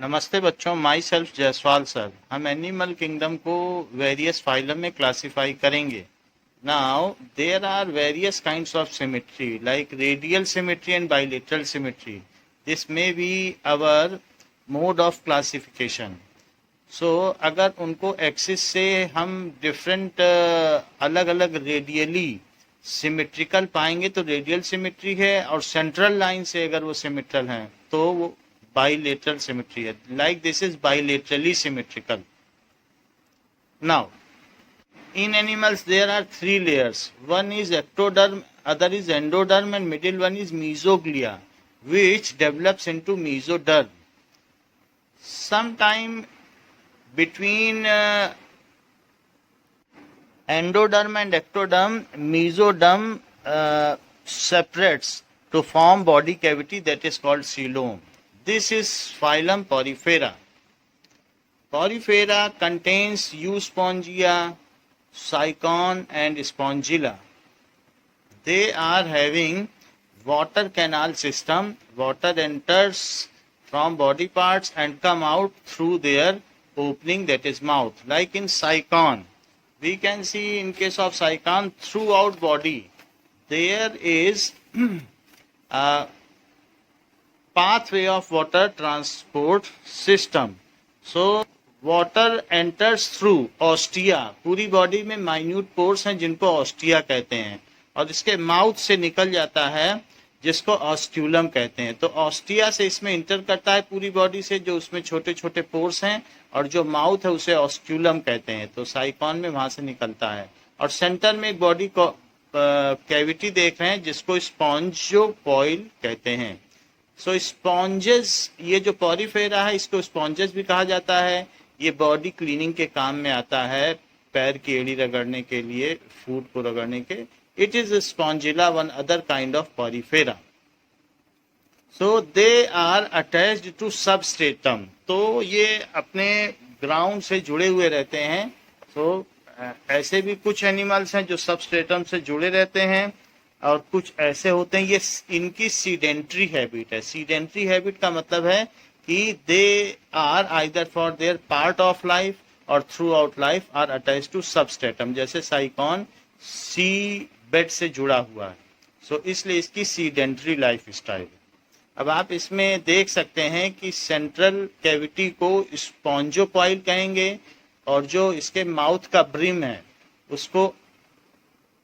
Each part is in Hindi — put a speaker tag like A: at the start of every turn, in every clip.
A: नमस्ते बच्चों, माई सेल्फ जायसवाल सर। हम एनिमल किंगडम को वेरियस फाइलम में क्लासिफाई करेंगे। Now there are various kinds of symmetry like radial symmetry and bilateral symmetry. This may be our mode of classification. So अगर उनको एक्सिस से हम डिफरेंट अलग अलग रेडियली सिमेट्रिकल पाएंगे तो रेडियल सिमेट्री है, और सेंट्रल लाइन से अगर वो सिमेट्रल हैं तो वो bilateral symmetry है. Like this is bilaterally symmetrical. Now, in animals there are three layers. One is ectoderm, other is endoderm, and middle one is mesoglia, which develops into mesoderm. Sometime between endoderm and ectoderm, mesoderm separates to form body cavity that is called coelom. This is phylum Porifera. Porifera contains Euspongia, Cycon and Spongilla. They are having water canal system. Water enters from body parts and come out through their opening, that is mouth. Like in Cycon, we can see in case of Cycon throughout body there is a pathway of water transport system. So water enters through ostia. पूरी बॉडी में माइन्यूट पोर्स हैं जिनको ऑस्टिया कहते हैं, और इसके माउथ से निकल जाता है जिसको ऑस्क्यूलम कहते हैं। तो ऑस्टिया से इसमें इंटर करता है पूरी बॉडी से, जो उसमें छोटे छोटे पोर्स हैं, और जो माउथ है उसे ऑस्क्यूलम कहते हैं। तो साइकॉन में वहां से निकलता है, और सेंटर में एक बॉडी को कैविटी देख रहे हैं जिसको स्पॉन्जोपॉइल कहते हैं। सो स्पॉन्जेस, ये जो पॉरीफेरा है इसको स्पॉन्जेस भी कहा जाता है। ये बॉडी क्लीनिंग के काम में आता है, पैर की एड़ी रगड़ने के लिए, फूड को रगड़ने के। It is spongilla, one other kind of porifera. So they are attached to substratum. तो ये अपने ग्राउंड से जुड़े हुए रहते हैं। सो ऐसे भी कुछ एनिमल्स हैं जो सबस्ट्रेटम से जुड़े रहते हैं, और कुछ ऐसे होते हैं ये इनकी सीडेंट्री हैबिट है। सीडेंट्री हैबिट का मतलब है कि they are either for their part of life और throughout life are attach to substratum. जैसे साइकॉन सी बेड से जुड़ा हुआ है, सो इसलिए इसकी सीडेंट्री लाइफ स्टाइल। अब आप इसमें देख सकते हैं कि सेंट्रल कैविटी को स्पॉन्जोपॉइल कहेंगे, और जो इसके माउथ का ब्रिम है उसको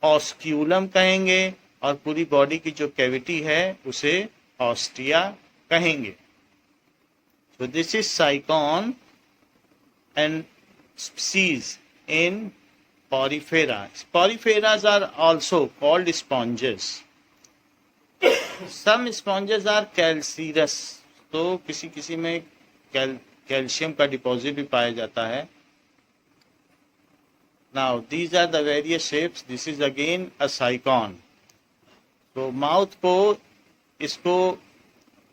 A: ऑस्क्यूलम कहेंगे, और पूरी बॉडी की जो कैविटी है उसे ऑस्टिया कहेंगे। So this is Cycon and species in Porifera. Poriferas are also called sponges. Some sponges are calcareous. तो किसी किसी में कैल्शियम का डिपॉजिट भी पाया जाता है। Now these are the various shapes. This is again a cycon. तो माउथ को इसको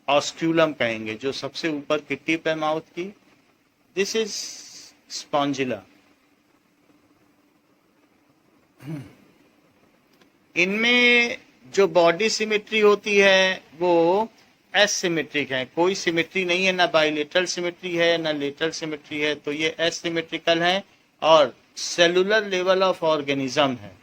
A: ऑस्क्यूलम कहेंगे, जो सबसे ऊपर की टिप है माउथ की। This is Spongilla. इनमें जो बॉडी सिमेट्री होती है वो एसिमेट्रिक है, कोई सिमेट्री नहीं है, ना बाइलेटरल सिमेट्री है ना लेटरल सिमेट्री है। तो ये एसिमेट्रिकल है, और सेलुलर लेवल ऑफ ऑर्गेनिज्म है।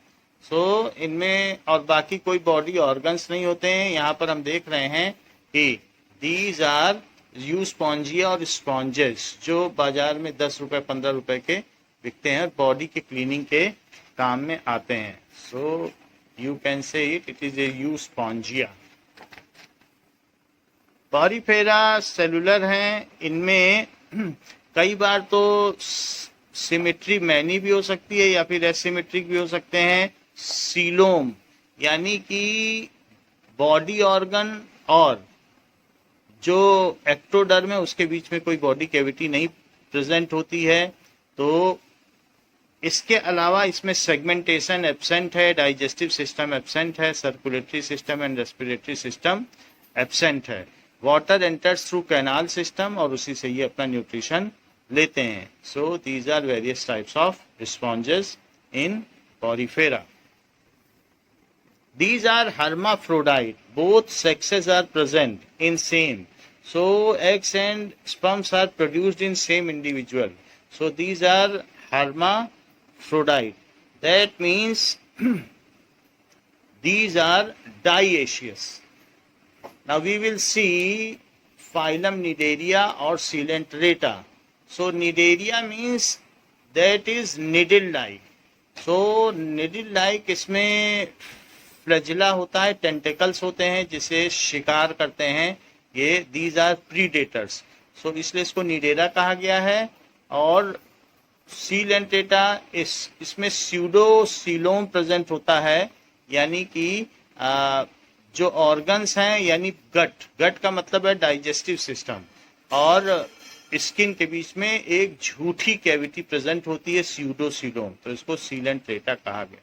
A: सो इनमें और बाकी कोई बॉडी ऑर्गन्स नहीं होते हैं। यहाँ पर हम देख रहे हैं कि दीज आर यूस्पॉन्जिया और स्पॉन्जेस, जो बाजार में 10 रुपए 15 रुपए के बिकते हैं, बॉडी के क्लीनिंग के काम में आते हैं। So you can say it is A Euspongia. Porifera cellular हैं। इनमें कई बार तो सिमेट्री मैनी भी हो सकती है या फिर एसिमेट्रिक भी हो सकते हैं। सीलोम यानी कि बॉडी ऑर्गन और जो एक्टोडर्म है उसके बीच में कोई बॉडी कैविटी नहीं प्रेजेंट होती है। तो इसके अलावा इसमें सेगमेंटेशन एब्सेंट है, डाइजेस्टिव सिस्टम एब्सेंट है, circulatory system and respiratory system absent है। Water enters through canal system, और उसी से ये अपना न्यूट्रिशन लेते हैं। So these are various types of sponges in Porifera. These are hermaphrodite. Both sexes are present in same. So eggs and sperms are produced in same individual. So these are hermaphrodite. That means these are dioecious. Now we will see phylum Cnidaria or Coelenterata. So Cnidaria means that is needle-like. So needle-like इसमें फ्लैजिला होता है, टेंटिकल्स होते हैं जिसे शिकार करते हैं ये, दीज आर प्रीडेटर्स. सो इसलिए इसको निडेरा कहा गया है. और सीलेंटेटा इसमें स्यूडोसीलोम प्रेजेंट होता है, यानी कि जो ऑर्गन्स हैं, यानी गट का मतलब है डाइजेस्टिव सिस्टम, और स्किन के बीच में एक झूठी कैविटी प्रेजेंट होती है स्यूडोसीलोम, तो इसको सीलेंटेटा कहा गया.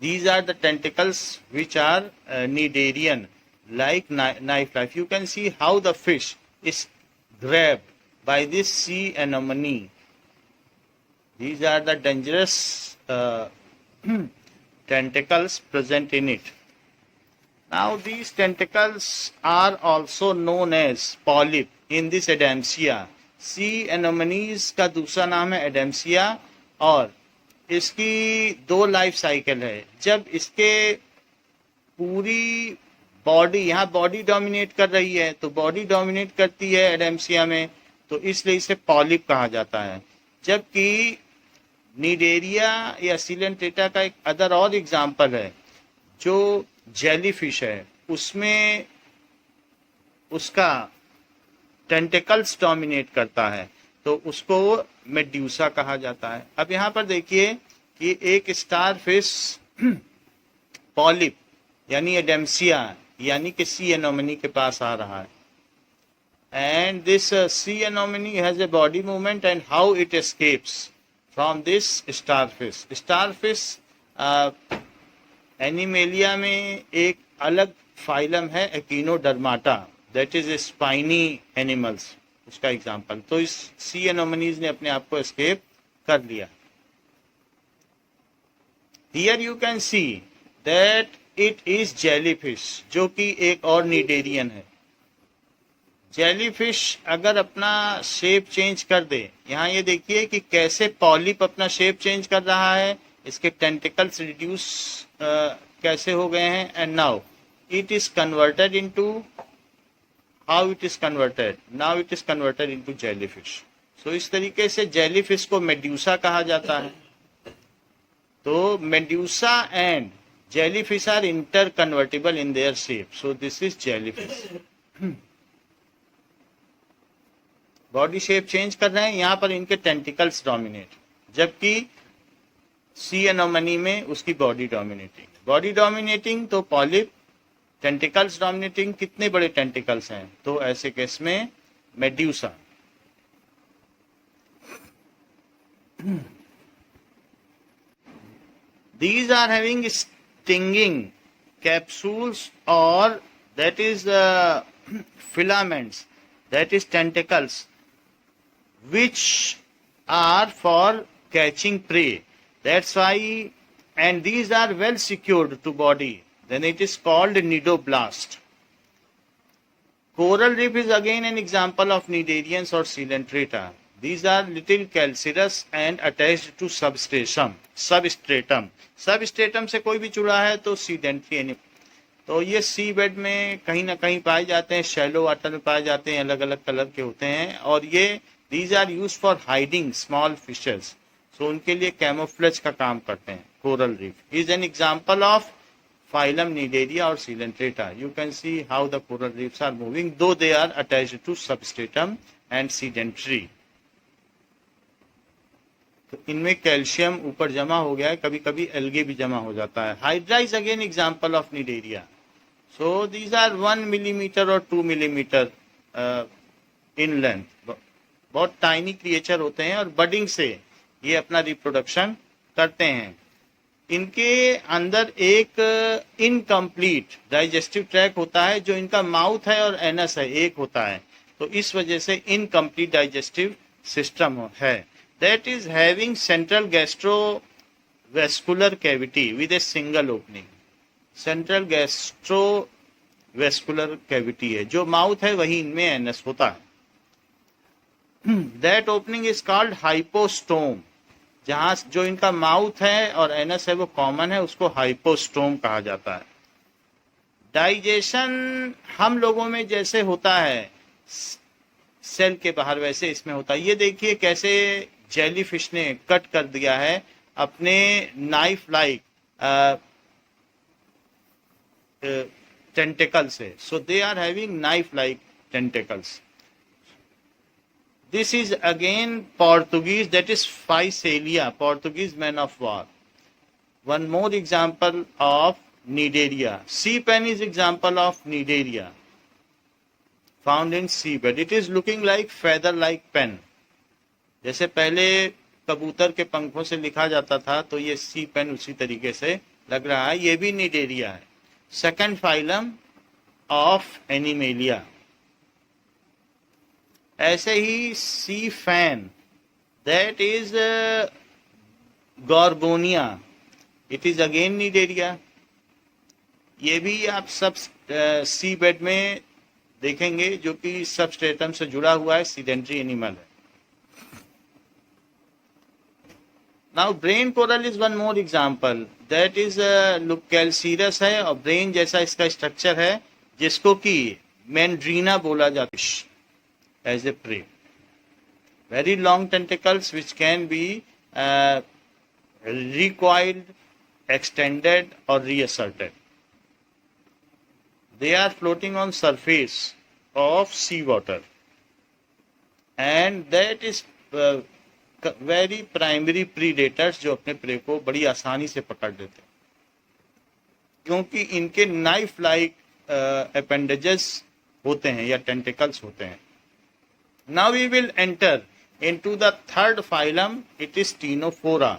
A: These are the tentacles which are cnidarian, like knife-like. You can see how the fish is grabbed by this sea anemone. These are the dangerous tentacles present in it. Now these tentacles are also known as polyp in this Adamsia. Sea anemones का दूसरा नाम है Adamsia, और इसकी 2 लाइफ साइकिल है. जब इसके पूरी बॉडी, यहाँ बॉडी डोमिनेट कर रही है, तो बॉडी डोमिनेट करती है एडेम्सिया में, तो इसलिए इसे पॉलिप कहा जाता है. जबकि निडेरिया या सीलेंटेटा का एक अदर और एग्जाम्पल है, जो जेलीफिश है, उसमें उसका टेंटिकल्स डोमिनेट करता है, तो उसको मेड्यूसा कहा जाता है. अब यहाँ पर देखिए कि एक स्टार फिश पॉलिप यानी एडेम्सिया यानी कि सी एनोमनी के पास आ रहा है. And this sea anemone has a body movement and how it escapes from this starfish. Starfish Animalia में एक अलग फाइलम है Echinodermata, that is spiny animals, उसका एग्जाम्पल. तो इस सी एनोमनीज ने अपने आप को एस्केप कर लिया. Here you can see that it is jellyfish, जो कि एक और निडेरियन है. जेलीफिश अगर अपना शेप चेंज कर दे, यहाँ ये देखिए कि कैसे पॉलिप अपना शेप चेंज कर रहा है, इसके टेंटिकल्स रिड्यूस कैसे हो गए हैं. And now it is converted into, how it is converted, now it is converted into jellyfish. So इस तरीके से जेलीफिश को मेड्यूसा कहा जाता है. तो medusa and jellyfish are interconvertible in their shape. So this is jellyfish. Body shape change कर रहे हैं, यहाँ पर इनके टेंटिकल्स डोमिनेट, जबकि सी एनोमनी में उसकी बॉडी डोमिनेटिंग. बॉडी डोमिनेटिंग तो पॉलिप, टेंटिकल्स डोमिनेटिंग, कितने बड़े टेंटिकल्स हैं, तो ऐसे केस में medusa. These are having stinging capsules, or that is filaments, that is tentacles, which are for catching prey. That's why, and these are well secured to body. Then it is called nidoblast. Coral reef is again an example of cnidarians or coelenterata. These are little calcareous and attached to substratum. Substratum से कोई भी जुड़ा है तो sedentary. तो ये सी बेड में कहीं ना कहीं पाए जाते हैं, शैलो वाटर में पाए जाते हैं, अलग अलग कलर के होते हैं. और ये these are used for hiding small fishes. So उनके लिए कैमोफ्लेज का काम करते हैं. Coral reef is an example of phylum Cnidaria or Coelenterata. You can see how the coral reefs are moving, though they are attached to substratum and sedentary. तो इनमें कैल्शियम ऊपर जमा हो गया है, कभी कभी एल्गे भी जमा हो जाता है. Hydra is again example of Cnidaria. So these are 1 millimeter or 2 millimeter in length. बहुत टाइनी क्रिएचर होते हैं और बडिंग से ये अपना रिप्रोडक्शन करते हैं. इनके अंदर एक इनकम्प्लीट डाइजेस्टिव ट्रैक होता है, जो इनका माउथ है और एनस है एक होता है, तो इस वजह से इनकम्प्लीट डाइजेस्टिव सिस्टम है. That is having central gastrovascular cavity with a single opening. Central vascular cavity है। जो माउथ है वही इनमें एनस होता है। That opening is called hypostome. जहां जो इनका माउथ है और एनस है वो कॉमन है, उसको हाइपोस्टोम कहा जाता है। डाइजेशन हम लोगों में जैसे होता है सेल के बाहर, वैसे इसमें होता है। ये देखिए कैसे जेलीफिश ने कट कर दिया है अपने नाइफ लाइक टेंटिकल से। So they are having knife like tentacles. This is again Portuguese, that is Physalia, Portuguese man of war. One more example of Cnidaria. Sea pen is example of Cnidaria, found in seabed. It is looking like feather-like pen. जैसे पहले कबूतर के पंखों से लिखा जाता था, तो ये सी पेन उसी तरीके से लग रहा है। ये भी Cnidaria है। Second phylum of Animalia. ऐसे ही sea fan, that is Gorgonia, it is again Cnidaria। ये भी आप सब सी बेड में देखेंगे, जो कि सबस्ट्रेटम से जुड़ा हुआ है, सीडेंट्री एनिमल है। Now brain coral is one more example, that is लुकेलसीरस है, और ब्रेन जैसा इसका स्ट्रक्चर है, जिसको कि मैंड्रीना बोला जाता है as a prey. Very long tentacles which can be recoiled, extended or reasserted. They are floating on surface of sea water, and that is very primary predators जो अपने prey को बड़ी आसानी से पकड़ लेते हैं, क्योंकि इनके नाइफ लाइक appendages होते हैं या tentacles होते हैं। Now we will enter into the third phylum. It is Ctenophora.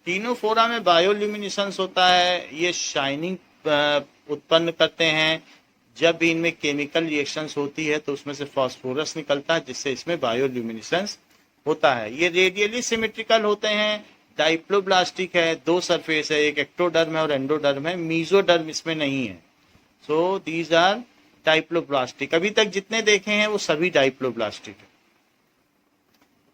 A: Ctenophora में बायोल्यूमिनेसेंस होता है। ये शाइनिंग उत्पन्न करते हैं। जब भी इनमें केमिकल रिएक्शंस होती है तो उसमें से फास्फोरस निकलता है, जिससे इसमें बायोल्यूमिनेसेंस होता है। ये रेडियली सिमेट्रिकल होते हैं, डाइप्लोब्लास्टिक है, दो सरफेस है, एक एक्टोडर्म है और एंडोडर्म है, मीजोडर्म इसमें नहीं है। So these are diploblastic. अभी तक जितने देखे हैं वो सभी डाइप्लोब्लास्टिक है।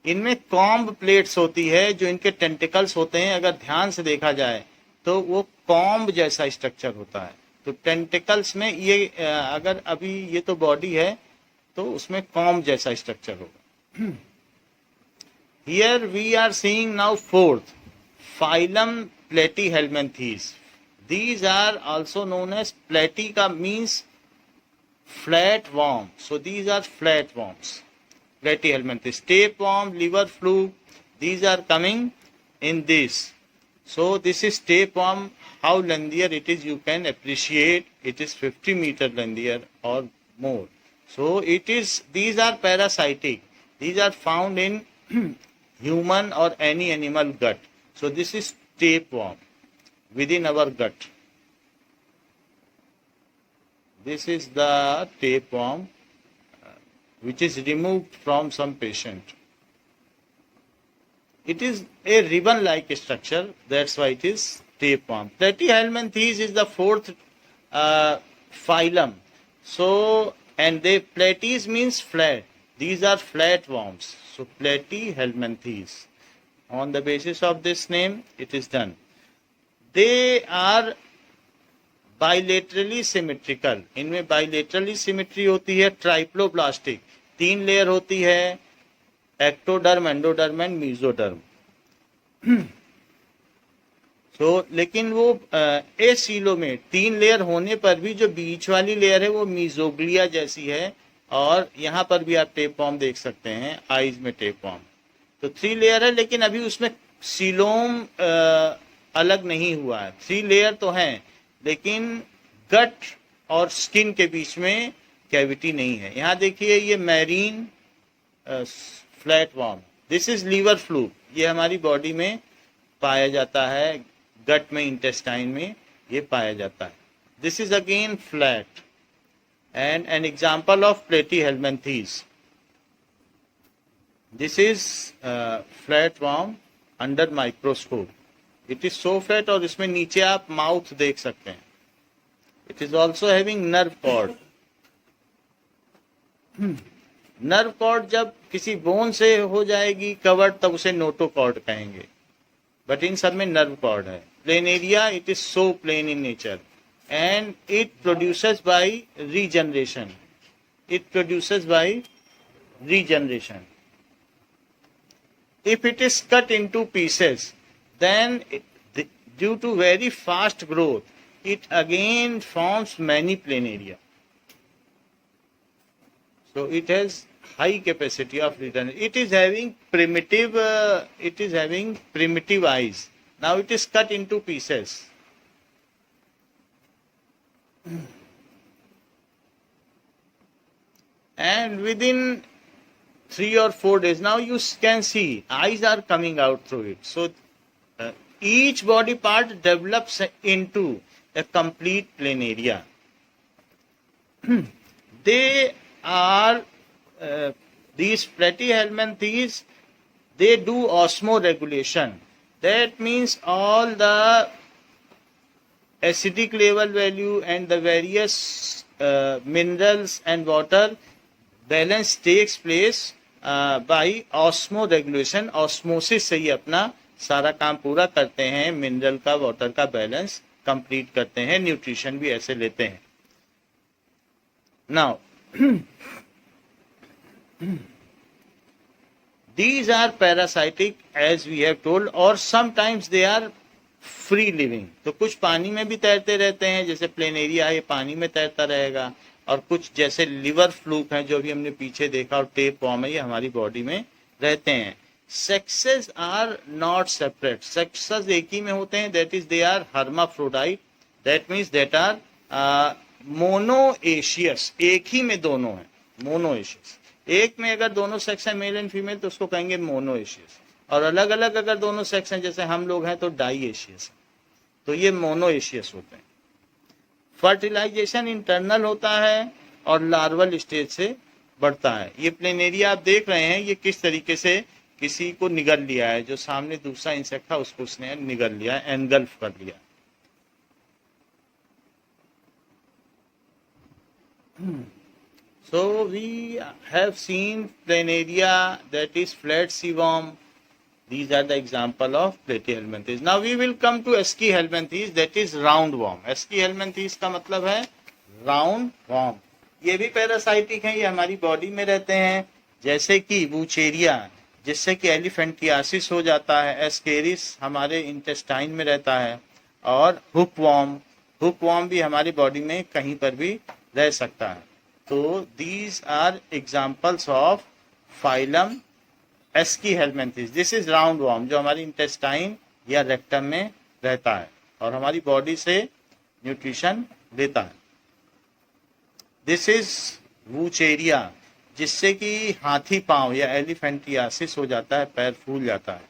A: इनमें कॉम्ब प्लेट्स होती है, जो इनके टेंटिकल्स होते हैं, अगर ध्यान से देखा जाए तो वो कॉम्ब जैसा स्ट्रक्चर होता है। तो टेंटिकल्स में ये अगर अभी ये तो बॉडी है, तो उसमें कॉम्ब जैसा स्ट्रक्चर होगा। Here we are seeing now fourth phylum platyhelminthes. These are also known as platy का means flat worm. So these are flat worms. Platyhelminthes, tapeworm, liver fluke, these are coming in this. So this is tapeworm. How lengthier it is, you can appreciate. It is 50 meter lengthier or more. So it is. These are parasitic. These are found in human or any animal gut. So this is tapeworm within our gut. This is the tapeworm which is removed from some patient. It is a ribbon-like structure, that's why it is tapeworm. Platyhelminthes is the fourth phylum. So, and they platies means flat. These are flat worms. So Platyhelminthes. On the basis of this name, it is done. They are bilaterally symmetrical. इनमें बाइलेटरली सिमेट्री होती है। ट्राइप्लोब्लास्टिक, 3 लेयर होती है, एक्टोडर्म, एंडोडर्म एंड मीजोडर्म। लेकिन वो एसीलो में 3 लेयर होने पर भी जो बीच वाली लेयर है वो मीजोग्लिया जैसी है, और यहाँ पर भी आप टेपवॉर्म देख सकते हैं, आईज में टेपवॉर्म। तो 3 लेयर है, लेकिन अभी उसमें सीलोम अलग नहीं हुआ है। 3 लेयर तो हैं, लेकिन गट और स्किन के बीच में कैविटी नहीं है। यहाँ देखिए, ये marine flat worm, this is liver fluke. ये हमारी बॉडी में पाया जाता है, गट में, इंटेस्टाइन में ये पाया जाता है। This is again flat and an example of platyhelminthes. This is flat worm under microscope. It is so flat, और इसमें नीचे आप माउथ देख सकते हैं। It is also having nerve cord, nerve cord जब किसी बोन से हो जाएगी कवर्ड तब उसे नोटोकॉर्ड कहेंगे, बट इन सब में नर्व कॉर्ड है. Plane area, it is so plane in nature and it produces by regeneration. It produces by regeneration. If it is cut into pieces, then due to very fast growth, it again forms many plane area. So it has high capacity of return. It is having primitive eyes. Now it is cut into pieces. And within 3 or 4 days, now you can see eyes are coming out through it. So each body part develops into a complete plane area. They are these platyhelminthes, they do osmoregulation. That means all the acidic level value and the various minerals and water balance takes place by osmoregulation. Osmosis से ही अपना सारा काम पूरा करते हैं, मिनरल का वाटर का बैलेंस कंप्लीट करते हैं, न्यूट्रिशन भी ऐसे लेते हैं. Now these are parasitic as we have told, और sometimes they are free living. तो कुछ पानी में भी तैरते रहते हैं, जैसे प्लेन एरिया है ये पानी में तैरता रहेगा, और कुछ जैसे लिवर फ्लूक है जो भी हमने पीछे देखा, और टेप वॉर्म है, ये हमारी बॉडी में रहते हैं. Sexes are not separate. Sexes एक ही में होते हैं, that is they are hermaphrodite. That means that are monoecious. एक ही में दोनों है, मोनोएशियस. एक में अगर दोनों सेक्स है मेल एंड फीमेल तो उसको कहेंगे मोनोएशियस, और अलग अलग अगर दोनों सेक्स हैं जैसे हम लोग हैं तो डाईएशियस. तो ये मोनोएशियस होते हैं. फर्टिलाइजेशन इंटरनल होता है और लार्वल स्टेज से बढ़ता है. ये प्लेनेरिया आप देख रहे हैं, ये किस तरीके से किसी को निगल लिया है, जो सामने दूसरा इंसेक्ट था उसको उसने निगल लिया, एनगल्फ कर लिया. So we have seen planaria, that is flat sea worm. These are the example of platyhelminthes. Now we will come to eschyhelminthes, that is round worm. eschyhelminthes का मतलब है round worm. ये भी पैरासाइटिक हैं, ये हमारी बॉडी में रहते हैं, जैसे कि वूचेरिया जिससे कि एलिफेंटियासिस हो जाता है, एस्केरिस हमारे इंटेस्टाइन में रहता है, और हुक वर्म भी हमारी बॉडी में कहीं पर भी रह सकता है. तो these are examples of phylum eschyhelminthes. This is round worm जो हमारी इंटेस्टाइन या रेक्टम में रहता है और हमारी बॉडी से न्यूट्रिशन लेता है. This is वूचेरिया जिससे कि हाथी पांव या एलिफेंटियासिस हो जाता है, पैर फूल जाता है.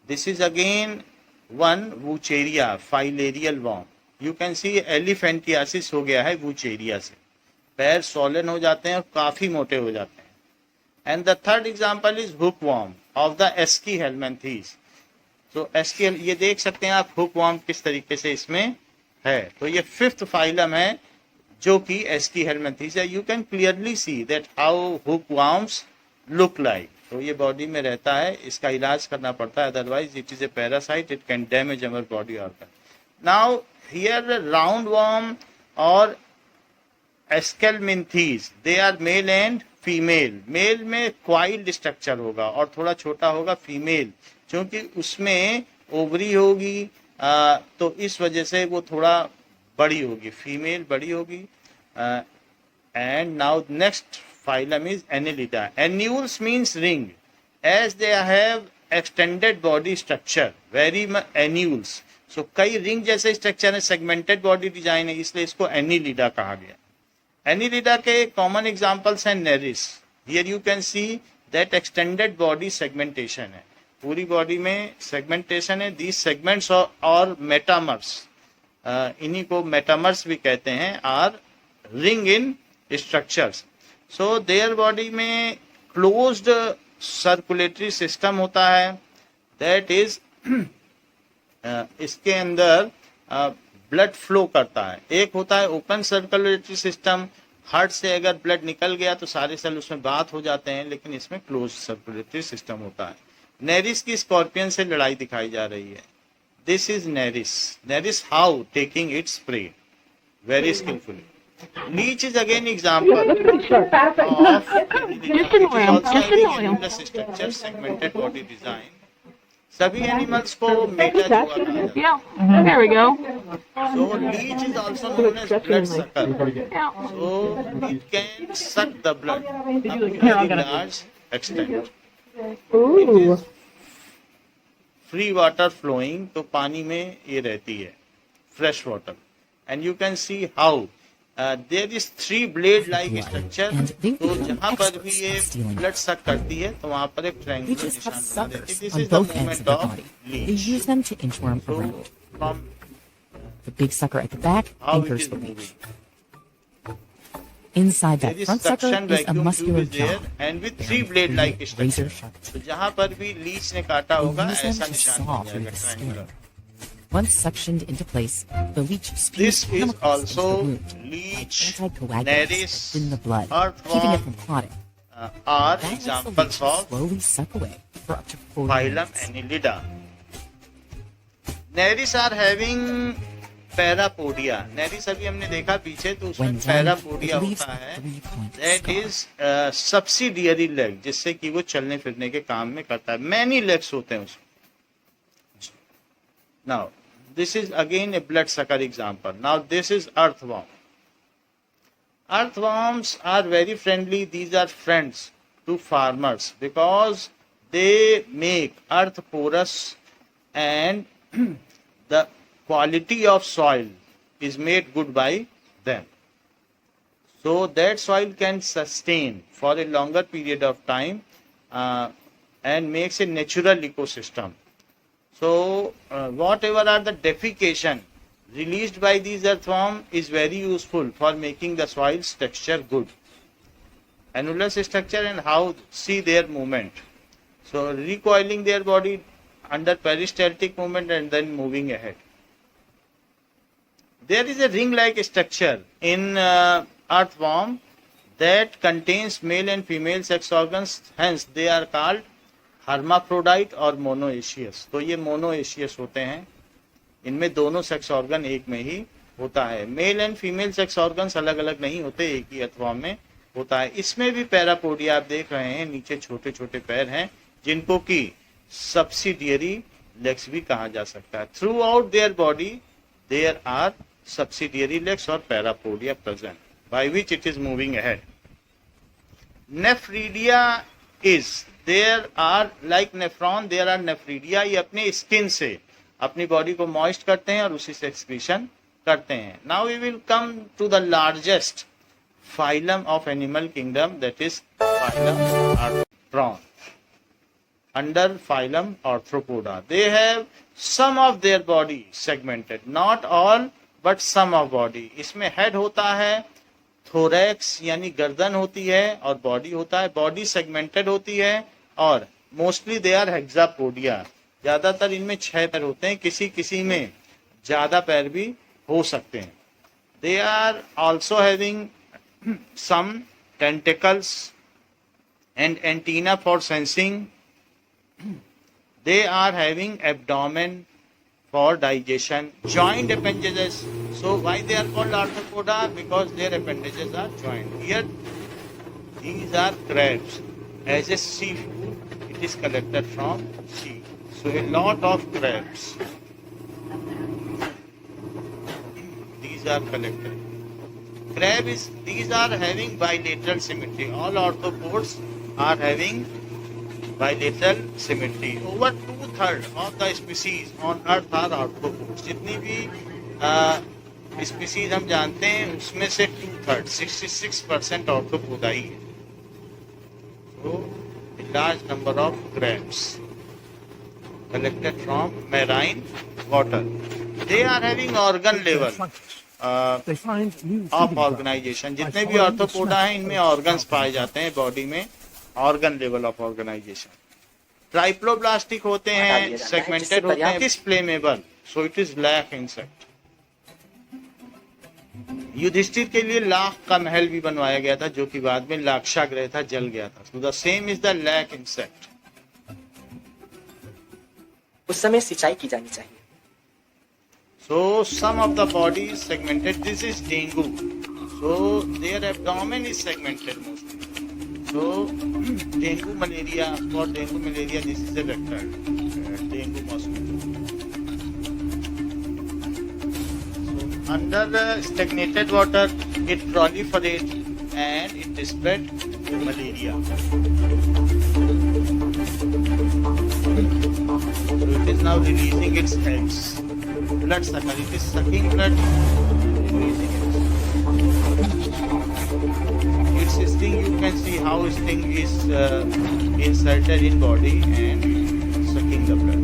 A: This is again one Wuchereria, filarial worm. You can see elephantiasis हो गया है वूचेरिया से, पैर सोलन हो जाते हैं और काफी मोटे हो जाते हैं. And the third example is hookworm of the Aschelminthes. तो ये देख सकते हैं आप हुक वर्म किस तरीके से इसमें है. तो ये फिफ्थ फाइलम है जो कि एस्कीहेलमिंथीज है. You can clearly see that how hook worms look like. तो ये बॉडी में रहता है, इसका इलाज करना पड़ता है, otherwise it is a parasite, it can damage our body organ. Now here roundworm or Aschelminthes they are male and female. Male में क्वाइल्ड स्ट्रक्चर होगा और थोड़ा छोटा होगा फीमेल, क्योंकि उसमें ओवरी होगी, तो इस वजह से वो थोड़ा बड़ी होगी, फीमेल बड़ी होगी. And now next phylum is Annelida. Annulus means ring, as they have extended body structure very much. Annulus so कई रिंग जैसे स्ट्रक्चर है, सेगमेंटेड बॉडी डिजाइन है, इसलिए इसको एनिलिडा कहा गया. एनिलिडा के कॉमन एग्जांपल्स हैं Nereis. Here you can see that extended body segmentation है, पूरी बॉडी में सेगमेंटेशन है. दीज सेगमेंट्स और मेटामर्स, इन्हीं को मेटामर्स भी कहते हैं, R ring in structures. So their body में क्लोज्ड सर्कुलेटरी सिस्टम होता है, दैट इज इसके अंदर ब्लड फ्लो करता है। एक होता है ओपन सर्कुलेटरी सिस्टम, हार्ट से अगर ब्लड निकल गया तो सारे सेल उसमें बात हो जाते हैं, लेकिन इसमें क्लोज सर्कुलेटरी सिस्टम होता है। नेरिस की स्कॉर्पियन से लड़ाई दिखाई जा रही है। This is Nereis. Nereis how taking its prey very skilfully. Leech is again example of structure segmented body design. सभी एनिमल्स को मेटा जुआ कहा जाता है।
B: Yeah, there we go.
A: So leech is also known as blood sucker. So it can suck the blood up to very large extent. It is free water flowing, तो पानी में ये रहती है, fresh water. And you can see how there is 3 blade like structure. तो जहाँ पर भी ये blood suck करती है तो वहाँ पर एक triangular
C: Leeches have
A: निशान बना देती है.
C: suckers
A: This
C: on
A: is the
C: both ends of
A: movement
C: their
A: of
C: body. They
A: leech.
C: use them to inchworm
A: So
C: around.
A: from
C: The big sucker at the back
A: how it
C: anchors
A: is
C: the
A: moving.
C: leech. Inside
A: There
C: that
A: is
C: front sucker
A: suction
C: is a
A: vacuum
C: muscular
A: tube is there
C: jaw.
A: and with
C: They
A: 3
C: are
A: blade like
C: razor
A: structure.
C: sharp teeth.
A: तो जहाँ पर भी लीच ने काटा
C: They
A: होगा
C: use them
A: ऐसा
C: to
A: निशान
C: saw
A: बन
C: through
A: जाएगा
C: the
A: triangular.
C: skin. Once suctioned into place, the leech
A: This
C: spews
A: is
C: chemicals into
A: also
C: the wound, like
A: leech,
C: anticoagulants
A: Nereis,
C: in the blood, keeping it
A: earthworm
C: from clotting.
A: are
C: That lets the
A: examples
C: leech
A: of
C: slowly suck away for up to 4
A: phylum
C: minutes.
A: Annelida. Nereis are having parapodia. Nereis अभी हमने देखा पीछे, तो उसमें
C: When done,
A: parapodia
C: it leaves
A: होता
C: a
A: है।
C: 3-point
A: That
C: scar.
A: is subsidiary leg, जिससे कि वो चलने फिरने के काम में करता है। मैनी लेग्स होते हैं उसमें। Now this is again a blood sucker example. Now this is earthworm. Earthworms are very friendly. These are friends to farmers because they make earth porous, and the quality of soil is made good by them. So that soil can sustain for a longer period of time and makes a natural ecosystem. So whatever are the defecation released by these earthworm is very useful for making the soil's texture good. Annulus structure and how see their movement. So recoiling their body under peristaltic movement and then moving ahead. There is a ring-like structure in earthworm that contains male and female sex organs. Hence they are called hermaphrodite और monoecious. तो ये monoecious होते हैं, इनमें दोनों सेक्स ऑर्गन एक में ही होता है। Mail and female sex organs अलग अलग नहीं होते, एक ही अर्थवॉर्म में होता है। इसमें भी पैरापोडिया आप देख रहे हैं, नीचे छोटे छोटे पैर हैं जिनको कि सब्सिडियरी लेग्स भी कहा जा सकता है। Throughout their body there are subsidiary legs और parapodia present by which it is moving ahead. Nephridia is there are like nephron, there are nephridia. ये अपने स्किन से अपनी बॉडी को मॉइस्ट करते हैं और उसी से एक्सक्रीशन करते हैं। Now we will come to the largest phylum of animal kingdom, that is phylum arthropod under phylum Arthropoda. They have some of their body segmented, not all but some of body. इसमें हेड होता है, थोरैक्स यानी गर्दन होती है और बॉडी होता है। बॉडी सेगमेंटेड होती है और मोस्टली दे आर हेक्सापोडिया। ज्यादातर इनमें 6 पैर होते हैं, किसी किसी में ज्यादा पैर भी हो सकते हैं। They are also having some tentacles and antenna for sensing. They are having abdomen for digestion, joint appendages. So why they are called arthropoda? Because their appendages are joined. Here these are crabs. As a seafood, it is collected from sea. So a lot of crabs. These are collected. These are having bilateral symmetry. All arthropods are having bilateral symmetry. Over 2/3 of the species on earth are arthropods. जितनी भी स्पीसीज हम जानते हैं उसमें से 2/3 66% आर्थ्रोपोडा ही है। So a large number of crabs collected from marine water. They are having organ level of organization. जितने भी आर्थ्रोपोडा हैं इनमें ऑर्गन्स पाए जाते हैं बॉडी में, organ level of organisation. Triploblastic होते हैं, सेगमेंटेड होते हैं, it is flammable, so it is black insect. Yudhishthir के लिए लाख का महल भी बनवाया गया था, जो कि बाद में लाक्षागृह था, जल गया था. So the same is the lac insect.
B: उस समय सिंचाई की जानी चाहिए.
A: So some of the body is segmented. This is dengue. So their abdomen is segmented mostly. So dengue malaria, for dengue malaria, this is a vector, dengue mosquito. So under the stagnated water, it proliferates and it spread malaria. So it is now releasing its eggs. Blood sucker. It is sucking blood, releasing it. Its sting, you can see how sting is inserted in body and sucking the blood.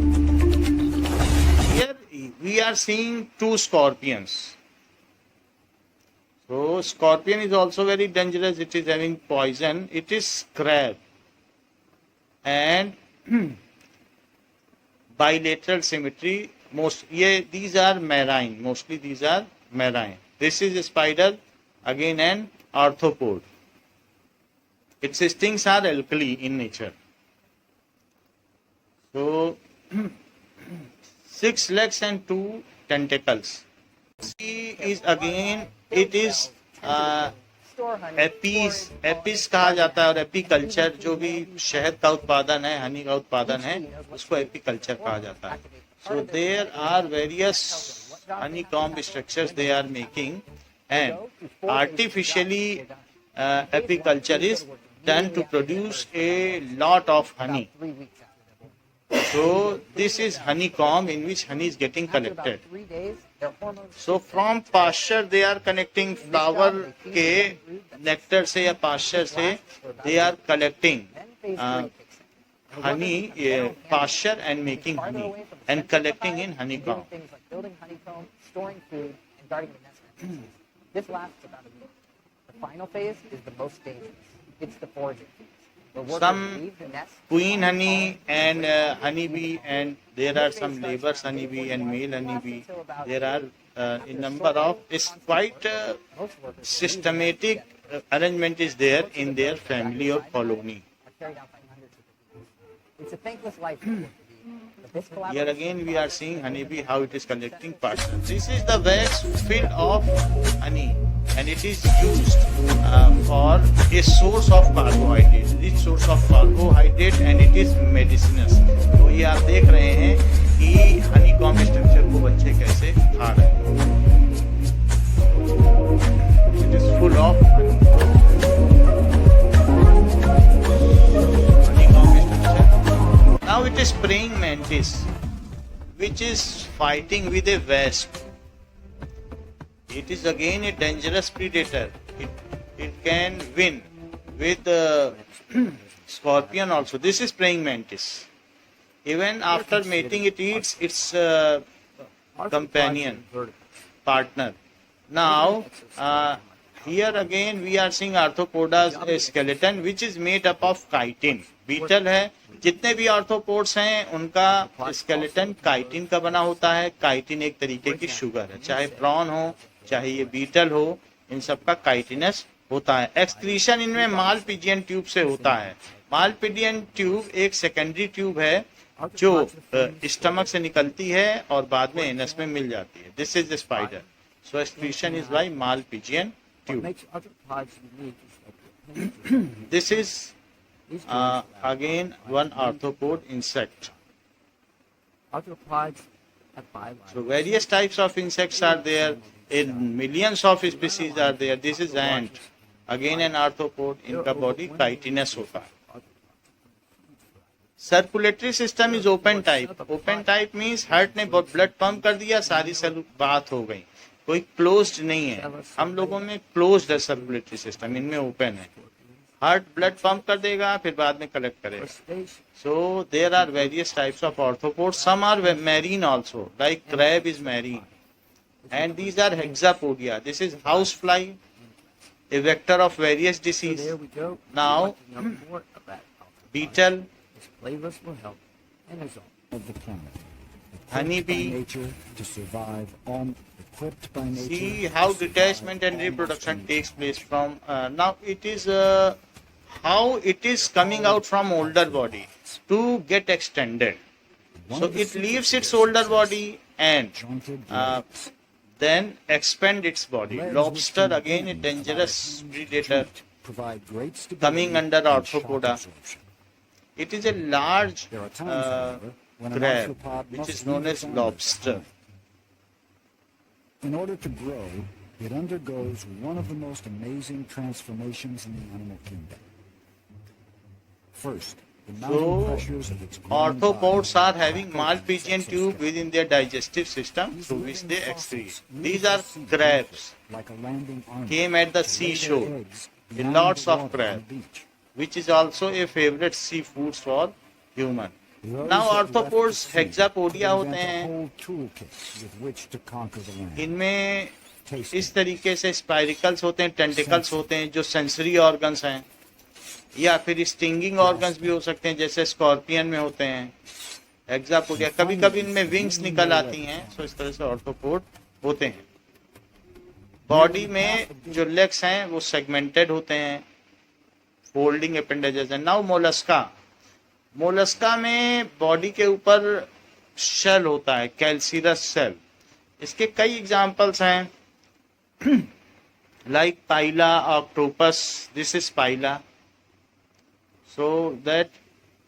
A: Here we are seeing two scorpions. So scorpion is also very dangerous. It is having poison. It is crab and bilateral symmetry. These are marine. Mostly these are marine. This is a spider, again an arthropod. Its stings are alkali in nature. So 6 legs and 2 tentacles. She is again, it is apis कहा जाता है, और एपीकल्चर जो भी शहद का उत्पादन है, हनी का उत्पादन है, उसको एपीकल्चर कहा जाता है. So there are various honeycomb structures they are making, and artificially apiculture is done to produce a lot of honey. So this is honeycomb in which honey is getting collected. So from pasture they are connecting flower के nectar से या pasture से they are collecting honey, pasture and making honey and collecting in honeycomb.
B: Building honeycomb, storing food, and guarding the nest. This lasts about a week. The final phase is the most dangerous. It's the foraging phase.
A: Some queen honey and honeybee, and there are some laborers honeybee and male honeybee. There are a number of, it's quite systematic arrangement is there in their family or colony.
B: It's a thankless life.
A: Here again we are seeing honeybee, how it is collecting parts. This is the wax filled of honey, and it is used for a source of carbohydrate, rich source of carbohydrate, and it is medicinous. तो ये आप देख रहे हैं कि honeycomb structure को बच्चे कैसे खा रहे हैं. It is full of honey. Honeycomb structure. Now it is praying mantis, which is fighting with a wasp. It is again a dangerous predator. It can win with scorpion also. This is praying mantis. Even after mating, it eats its companion, partner. Now, here again we are seeing arthropoda's skeleton, which is made up of chitin. Beetle है. जितने भी आर्थ्रोपोड्स हैं उनका स्केलेटन काइटिन का बना होता है. काइटिन एक तरीके की शुगर है, चाहे प्रॉन हो चाहे ये बीटल हो, इन सब का काइटिनस होता है. एक्सक्रीशन इनमें मालपिजियन ट्यूब से होता है. मालपिजियन ट्यूब एक सेकेंडरी ट्यूब है जो स्टमक से निकलती है और बाद में एनस में मिल जाती है. This is the spider. So excretion is by Malpighian tube. दिस इज again one arthropod insect. So various types of insects are there. In millions of species are there. This is ant. Again an arthropod. इनका body chitinous होता है. Circulatory system is open type. Open type means heart ने blood pump कर दिया, सारी बात हो गई. कोई closed नहीं है. हम लोगों में closed है circulatory system. इनमें open है. हार्ट ब्लड पंप कर देगा, फिर बाद में कलेक्ट करेगा. So there are various types of arthropods. Some are marine also, like crab is marine, and these are Hexapodia. This is housefly, a vector of various disease. Now beetle, honeybee,
D: nature to survive on the equipped by nature.
A: See how detachment and reproduction takes place from now it is how it is coming out from older body to get extended. So it leaves its older body and
D: Jointed
A: uh,
D: legs.
A: then expand its body.
D: Legs
A: Lobster
D: which
A: again a
D: can
A: dangerous
D: bend,
A: predator.
D: joint, provide great stability
A: Coming under
D: and shock
A: arthropoda.
D: absorption.
A: It is a large
D: There are times, however, when an
A: crab
D: arthropod
A: which
D: must
A: is known
D: leave
A: as
D: its owners
A: lobster.
D: behind. In order to grow, it undergoes one of the most amazing transformations in the animal kingdom. First, the mounting
A: So,
D: pressures of its growing
A: arthropods
D: body
A: are having
D: crack open
A: Malpighian
D: its
A: tube
D: exoskeleton.
A: within their digestive system
D: These
A: through which
D: living
A: they
D: fossils
A: excrete.
D: leave
A: These
D: the
A: are
D: sea
A: crabs,
D: like a landing army
A: came at the
D: to lay their
A: seashore,
D: eggs
A: in
D: beyond
A: lots
D: the
A: of
D: water on
A: crab,
D: the beach.
A: which is also a favorite seafood for human.
D: Those
A: Now
D: that left
A: arthropods
D: the sea
A: hexapodia
D: could
A: होते
D: invent a
A: हैं.
D: whole toolkit with which to conquer the land.
A: इनमें
D: Tasting,
A: इस तरीके से स्पाइरिकल्स होते हैं, टेंटिकल्स होते हैं जो सेंसरी ऑर्गन्स हैं, या फिर स्टिंगिंग ऑर्गन्स भी हो सकते हैं जैसे स्कॉर्पियन में होते हैं. हेक्सापोडिया कभी कभी इनमें विंग्स निकल आती हैं. सो इस तरह से ऑर्थोपोड होते हैं. बॉडी में जो लेग्स हैं वो सेगमेंटेड होते हैं, फोल्डिंग अपेंडेजेस हैं. नाउ मोलस्का, मोलस्का में बॉडी के ऊपर शेल होता है, कैल्सीरस शेल. इसके कई एग्जांपल्स हैं like Pila, octopus. This is Pila. So that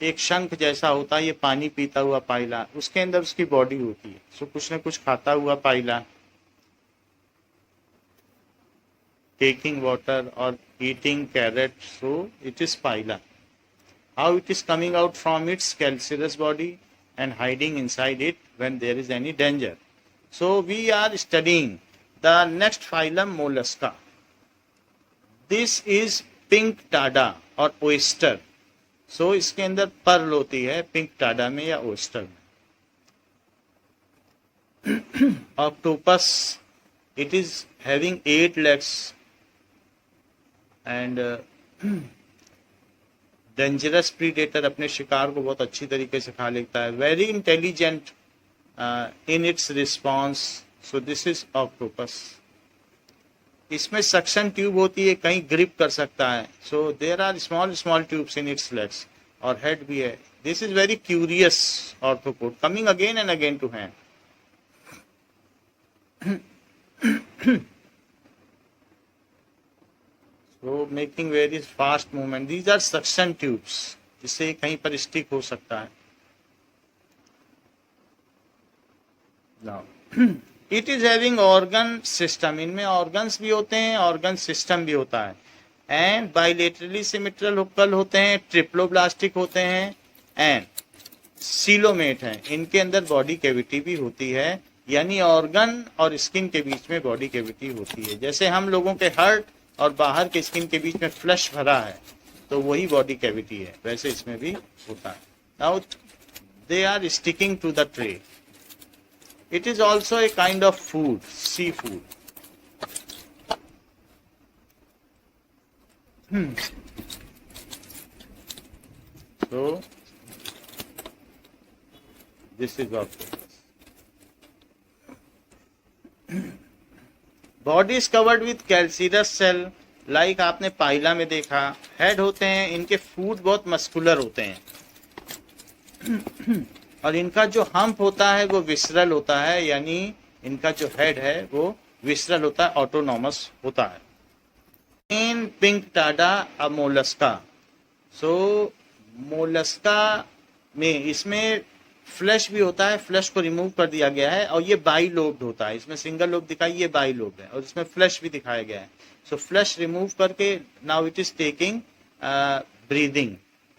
A: एक शंख जैसा होता है, ये पानी पीता हुआ पाइला, उसके अंदर उसकी बॉडी होती है. सो कुछ न कुछ खाता हुआ पाइला, टेकिंग वाटर और eating carrot. So it is Pila. How it is coming out from its calcareous body and hiding inside it when there is any danger. So we are studying the next phylum Mollusca. This is pink tada or oyster. So इसके अंदर पर्ल होती है पिंक टाडा में या oyster में. Octopus, it is having 8 legs and dangerous predator, अपने शिकार को बहुत अच्छी तरीके से खा लेता है. Very intelligent in its response. So this is octopus. इसमें सक्शन ट्यूब होती है, कहीं ग्रिप कर सकता है. So there are small small tubes in its legs और हेड भी है. This is very curious arthropod coming again and again to hand. So making very fast movement. These are suction tubes, जिससे कहीं पर स्टिक हो सकता है. Now, it is having organ system. इनमें organs भी होते हैं, organ system भी होता है. And bilaterally symmetrical hucal होते हैं, triploblastic होते हैं, and coelomate हैं. इनके अंदर body cavity भी होती है, यानी organ और skin के बीच में body cavity होती है. जैसे हम लोगों के हार्ट और बाहर के स्किन के बीच में फ्लश भरा है तो वही बॉडी कैविटी है, वैसे इसमें भी होता है. Now they are sticking to the tray. It is also a kind of food, seafood. So this is also. Body is covered with calcareous shell, like आपने पाइला में देखा. हेड होते हैं, इनके फूट बहुत मस्कुलर होते हैं और इनका जो हम्प होता है वो विसरल होता है, यानी इनका जो हेड है वो विसरल होता है, ऑटोनॉमस होता है. इन पिंक टाडा अ मोलस्का. सो मोलस्का में इसमें फ्लैश भी होता है, फ्लैश को रिमूव कर दिया गया है और ये बाई लोब्ड होता है. इसमें सिंगल लोब दिखाई, ये बाई लोब्ड है और इसमें फ्लैश भी दिखाया गया है. सो फ्लैश रिमूव करके now it is taking breathing.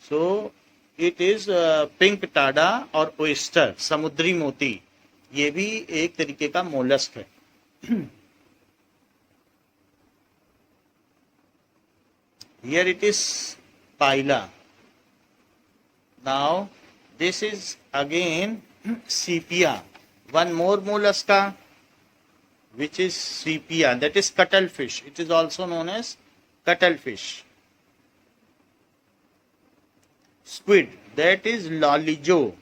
A: So it is pink Tada और ओइस्टर, समुद्री मोती, ये भी एक तरीके का मोलस्क है. Here it is Pila. Now this is again sepia, one more mollusca which is sepia, that is cuttlefish. It is also known as cuttlefish. Squid, that is loligo.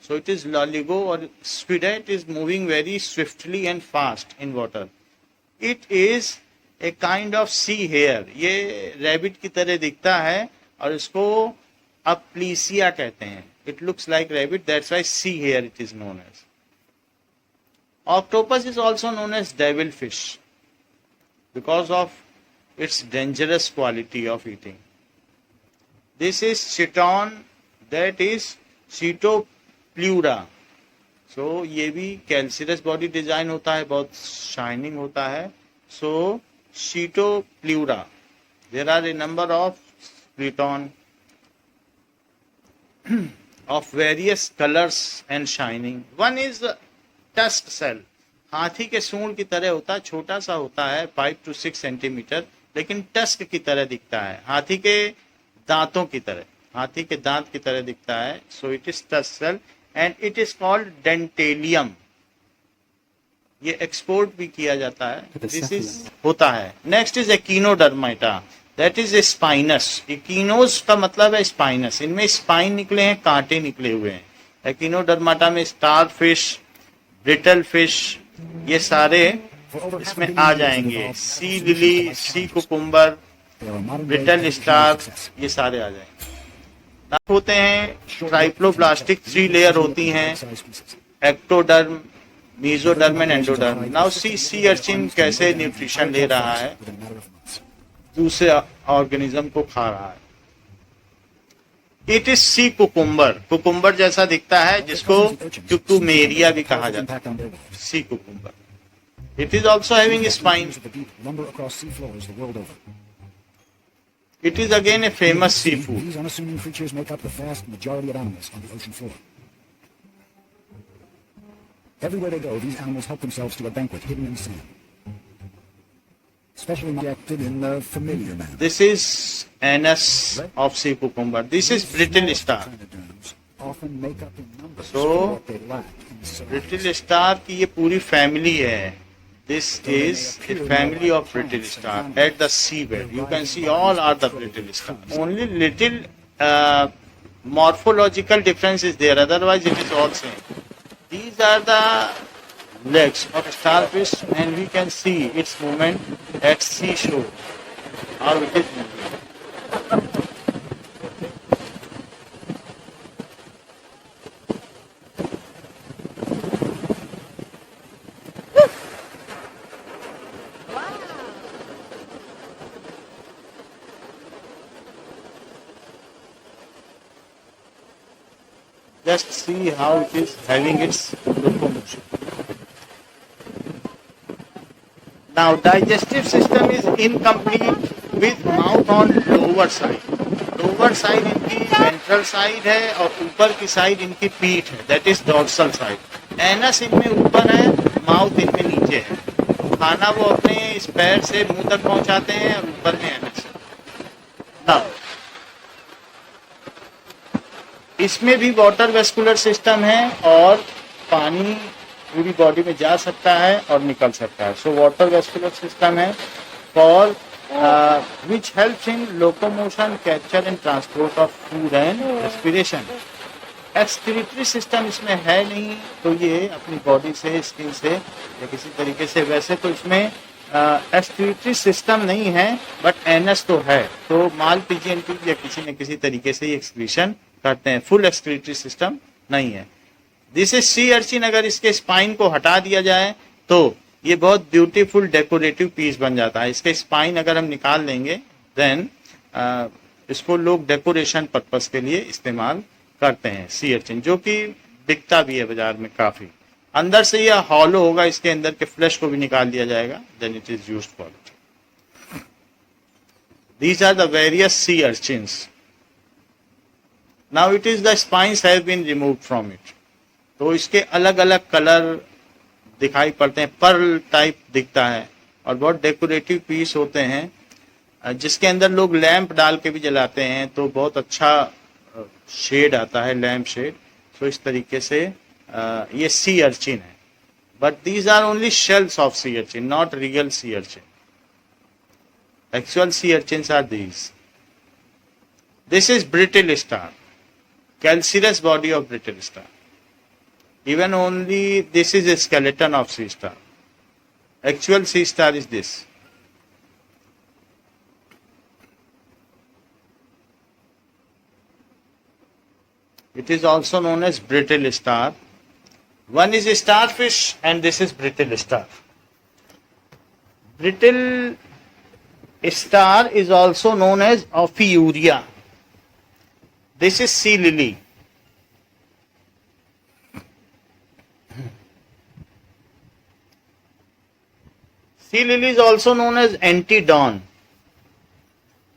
A: So it is loligo or spidette is moving very swiftly and fast in water. It is a kind of sea hare. ये रैबिट की तरह दिखता है और इसको अपलीसिया कहते हैं. It looks like rabbit, that's why sea hare it is known as. Octopus is also known as devilfish because of its dangerous quality of eating. This is chiton, that is Cetopleura. So ये भी कैल्सिरस बॉडी डिजाइन होता है, बहुत शाइनिंग होता है. So Cetopleura. There are a number of chiton of various colors and shining. One is tusk shell. हाथी के सूंड की तरह होता है, छोटा सा होता है 5 to 6 सेंटीमीटर, लेकिन टस्क की तरह दिखता है, हाथी के दांतों की तरह, हाथी के दांत की तरह दिखता है. So it is tusk shell and it is called Dentalium. ये एक्सपोर्ट भी किया जाता है. दिस इज होता है. Next is Echinodermata, that is spinous. इकिनोस का मतलब है स्पाइनस. इनमें स्पाइन निकले हैं, कांटे निकले हुए हैं. एकिनोडर्माटा में स्टार फिश, ब्रिटल फिश, ये सारे इसमें आ जाएंगे. Sea lily, sea cucumber, brittle star, ये सारे आ जाएंगे. होते हैं ट्राइप्लोब्लास्टिक, 3 लेयर होती हैं, ectoderm, mesoderm and endoderm. Now sea urchin कैसे न्यूट्रिशन ले रहा है, दूसरे ऑर्गेनिज्म को खा रहा है. It is sea cucumber. Cucumber जैसा दिखता है, जिसको क्यूकुमेरिया भी कहा जाता है. Sea cucumber. It is also having a spine. It is again a famous seafood.
D: These unassuming creatures make up the vast majority of animals on the ocean floor. Everywhere they go, these animals help themselves to a banquet hidden in sand, especially acted in a familiar manner.
A: This is anus of sea cucumber. This is brittle star.
D: Often make up in numbers
A: So,
D: for what they lack in size.
A: brittle star की ये पूरी फैमिली है. This is a family of brittle star at the seabed. You can see all are the brittle stars. Only little morphological difference is there. Otherwise, it is all same. These are the legs of starfish, and we can see its movement at seashore. How it is moving. Just see how it is having its locomotion. Now, digestive system is incomplete with mouth on lower side. Lower side इनकी ventral side है और ऊपर की side इनकी पीठ है. That is dorsal side. Anus इनमें ऊपर है, mouth इनमें नीचे है. खाना वो अपने इस पैर से मुंह तक पहुंचाते हैं और ऊपर में anus है. Now, इसमें भी वाटर वेस्कुलर सिस्टम है और पानी पूरी बॉडी में जा सकता है और निकल सकता है. सो वाटर वेस्कुलर सिस्टम है for which helps in locomotion, capture and transport of food and respiration. Excretory system इसमें है नहीं, तो ये अपनी बॉडी से, स्किन से या किसी तरीके से, वैसे तो इसमें एक्सक्रीटरी सिस्टम नहीं है, बट एनस तो है. तो माल पीजीएनटी या किसी न किसी तरीके से एक्सक्रीशन करते हैं. फुल एक्सक्रीटरी सिस्टम नहीं है. This is sea urchin. अगर इसके स्पाइन को हटा दिया जाए तो ये बहुत ब्यूटीफुल डेकोरेटिव पीस बन जाता है. इसके स्पाइन अगर हम निकाल लेंगे देन इसको लोग डेकोरेशन पर्पस के लिए इस्तेमाल करते हैं. सी अर्चिन जो कि बिकता भी है बाजार में काफी. अंदर से यह हॉलो होगा, इसके अंदर के फ्लैश को भी निकाल दिया जाएगा, then it is used for it. These are the various sea urchins. Now it is the spines have been removed from it. तो इसके अलग अलग कलर दिखाई पड़ते हैं, पर्ल टाइप दिखता है और बहुत डेकोरेटिव पीस होते हैं, जिसके अंदर लोग लैंप डाल के भी जलाते हैं तो बहुत अच्छा शेड आता है, लैंप शेड. तो इस तरीके से ये सी अर्चिन है. But these are only shells of sea urchin, not real sea urchin. Actual sea urchins are these. This is brittle star. Calcareous body of brittle star. Even only this is a skeleton of sea star. Actual sea star is this. It is also known as brittle star. One is a starfish and this is brittle star. Brittle star is also known as Ophiuria. This is sea lily. Sea lily is also known as Antedon.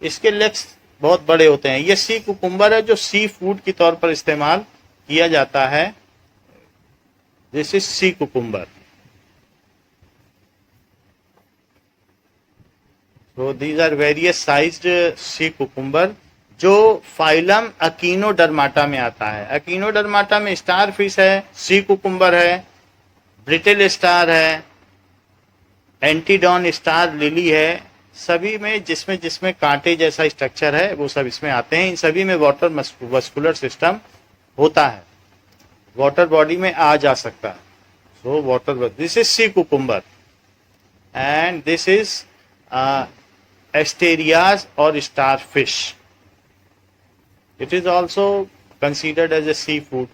A: इसके लेग्स बहुत बड़े होते हैं. ये सी कुकुम्बर है जो सी फूड के तौर पर इस्तेमाल किया जाता है. This is sea cucumber. So these are various sized sea cucumber जो फाइलम अकीनोडर्माटा में आता है. अकीनोडर्माटा में स्टार फिश है, सी कुकुम्बर है, ब्रिटल स्टार है, एंटीडॉन स्टार लिली है. सभी में जिसमें जिसमें कांटे जैसा स्ट्रक्चर है वो सब इसमें आते हैं. इन सभी में वाटर मस्कुलर सिस्टम होता है, वाटर बॉडी में आ जा सकता है. So water, this is sea cucumber and this is asterias or starfish. It is also considered as a seafood.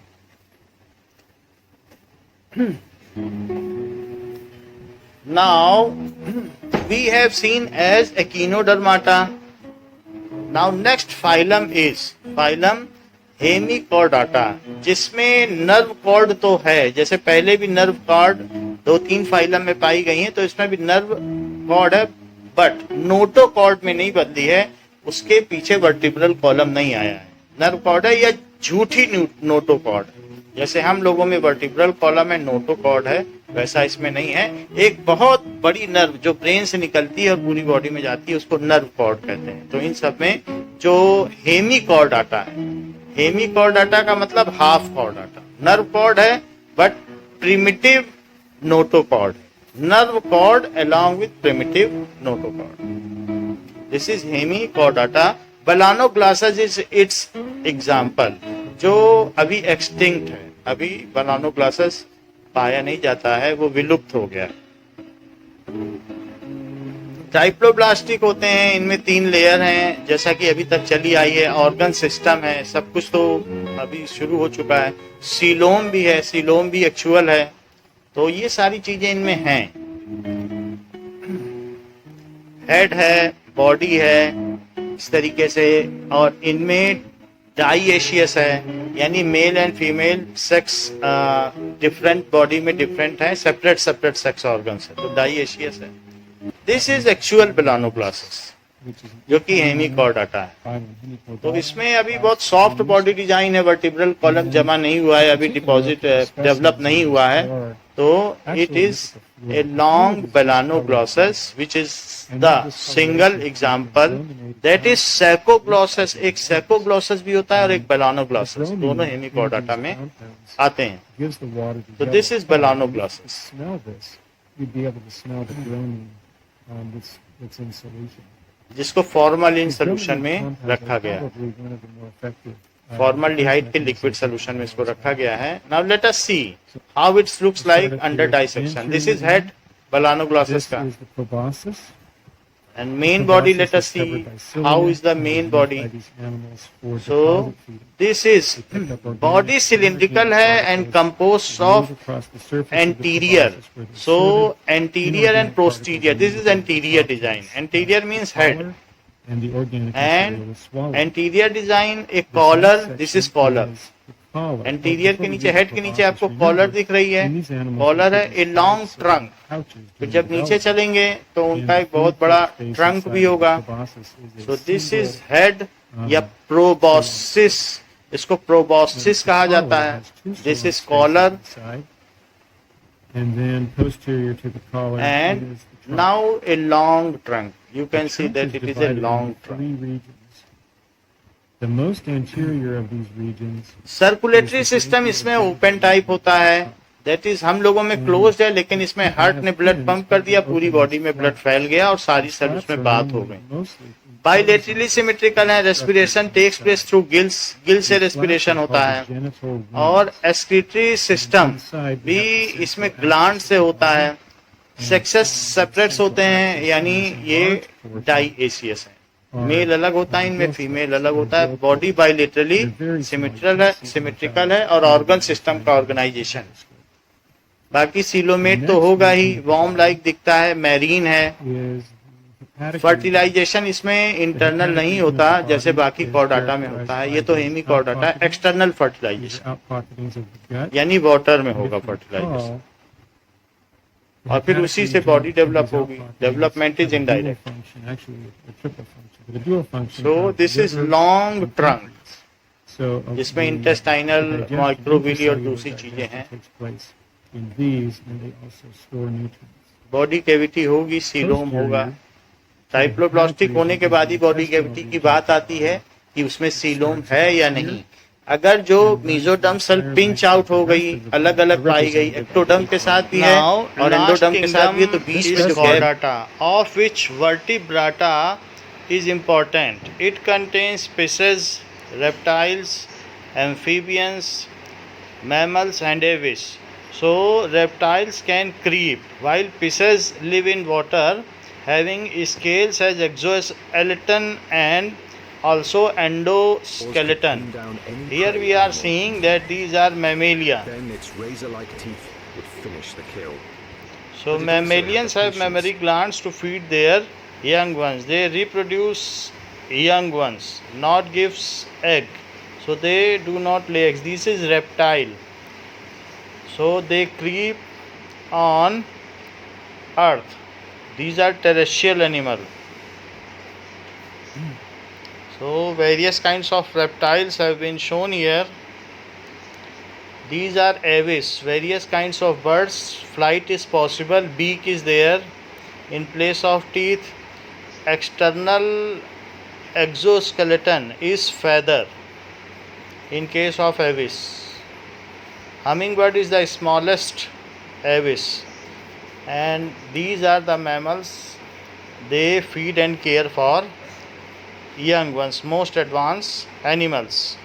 A: Now we have seen as Echinodermata. Now next phylum is phylum Hemichordata, जिसमें नर्व कॉर्ड तो है. जैसे पहले भी नर्व कॉर्ड 2-3 फाइलम में पाई गई है, तो इसमें भी नर्व कॉर्ड है, बट नोटोकॉर्ड में नहीं बदली है. उसके पीछे वर्टिब्रल कॉलम नहीं आया है. नर्व कॉर्ड है या झूठी नोटोकॉर्ड. जैसे हम लोगों में वर्टिब्रल कॉलम है, नोटोकॉर्ड है, वैसा इसमें नहीं है. एक बहुत बड़ी नर्व जो ब्रेन से निकलती है और पूरी बॉडी में जाती है, उसको नर्व कॉर्ड कहते हैं. तो इन सब में जो हेमिकॉर्डाटा है, हेमिकॉर्डाटा का मतलब हाफ कॉर्डाटा. नर्व कॉर्ड है but primitive notochord. Nerve cord along with primitive notochord. This is hemichordata. Balanoglossus is its example, जो अभी एक्सटिंक्ट है. अभी Balanoglossus पाया नहीं जाता है, वो विलुप्त हो गया. डाइप्लोब्लास्टिक होते हैं, इनमें 3 लेयर हैं, जैसा कि अभी तक चली आई है. ऑर्गन सिस्टम है, सब कुछ तो अभी शुरू हो चुका है. सीलोम भी है, सीलोम भी एक्चुअल है. तो ये सारी चीजें इनमें हैं. हेड है, बॉडी है इस तरीके से, और इनमें डाइएशियस है, यानी mail and female sex different body में डिफरेंट है, सेपरेट सेपरेट सेक्स ऑर्गन्स है, तो डाइएशियस है. दिस इज एक्चुअल बेलानोग्लॉसस जो कि हेमिकॉर्डाटा है. तो इसमें अभी बहुत सॉफ्ट बॉडी डिजाइन है, वर्टिब्रल कॉलम जमा नहीं हुआ है, अभी डिपॉजिट डेवलप नहीं हुआ है. तो it is a long Balanoglossus which is the single example. That is Saccoglossus. एक सैकोग्लॉसस भी होता है और एक बेलानोग्लॉसस, दोनों हेमिकॉर्डाटा में आते हैं. तो दिस इज बेलानोग्लॉसस. जिसको फॉर्मलिन सोल्यूशन में रखा गया है. फॉर्मल्डिहाइड के लिक्विड सोल्यूशन में इसको रखा गया है. Now let us see how it looks like under dissection. This is head Balanoglossus का. And main body, let us see how is the main body. So this is body cylindrical है and composed of anterior. So anterior and posterior. This is anterior design. Anterior means head. And anterior design a collar. This is collar. Anterior के नीचे, हेड के नीचे आपको कॉलर दिख रही है. कॉलर है. ए लॉन्ग ट्रंक. तो जब नीचे चलेंगे तो उनका एक बहुत बड़ा ट्रंक भी होगा. सो दिस इज हेड या प्रोबॉसिस. इसको प्रोबॉसिस कहा जाता है. This is collar. And now a long trunk. You can see that it is a long trunk.
E: The most anterior of these regions
A: circulatory system इसमें ओपन टाइप होता है. दैट इज हम लोगों में क्लोज्ड है, लेकिन इसमें हार्ट ने ब्लड पंप कर दिया, पूरी बॉडी में ब्लड फैल गया और सारी सेल उसमें बात हो गई। बाइलेटरली सिमेट्रिकल है, respiration takes place through gills, gill से रेस्पिरेशन होता है। और एक्सक्रीटरी सिस्टम भी इसमें ग्लैंड से होता है। सेक्सेस सेपरेट्स होते हैं, यानी ये डाइएसियस है, मेल अलग होता है इनमें, फीमेल अलग होता है। बॉडी बाइलेटरली सिमेट्रिकल है और ऑर्गन सिस्टम का ऑर्गेनाइजेशन। बाकी सीलोमेट तो होगा ही, वॉर्म लाइक दिखता है, मैरीन है। फर्टिलाइजेशन इसमें इंटरनल नहीं होता जैसे बाकी कॉर्डाटा में होता है, ये तो हेमी कॉर्डाटा है। एक्सटर्नल फर्टिलाइजेशन यानी वाटर में होगा फर्टिलाइजेशन, और फिर उसी से बॉडी डेवलप होगी। Development is indirect. So this is long trunk, जिसमें इंटेस्टाइनल, माइक्रोविली और दूसरी चीजें हैं। बॉडी कैविटी होगी, सीलोम होगा। टाइप्लोब्लास्टिक होने के बाद ही बॉडी कैविटी की बात आती है कि उसमें सीलोम है या नहीं। अगर जो मेसोडर्म सेल पिंच आउट हो गई, अलग अलग पाई गई, एक्टोडर्म के साथ भी है और एंडोडर्म के साथ भी है, तो बीच में जो Chordata of which Vertebrata is important. It contains fishes, reptiles, amphibians, mammals and aves. So reptiles can creep, while fishes live in water, having scales as exoskeleton and also endoskeleton. Here we are seeing that these are mammalia.
F: Then its razor-like teeth would finish the kill.
A: So mammalians have mammary glands to feed their young ones. They reproduce young ones, not gives egg. So they do not lay eggs. This is reptile. So they creep on earth. These are terrestrial animal. So various kinds of reptiles have been shown here. These are aves, various kinds of birds. Flight is possible, beak is there. In place of teeth, external exoskeleton is feather in case of aves. Hummingbird is the smallest aves, and these are the mammals. They feed and care for young ones, most advanced animals.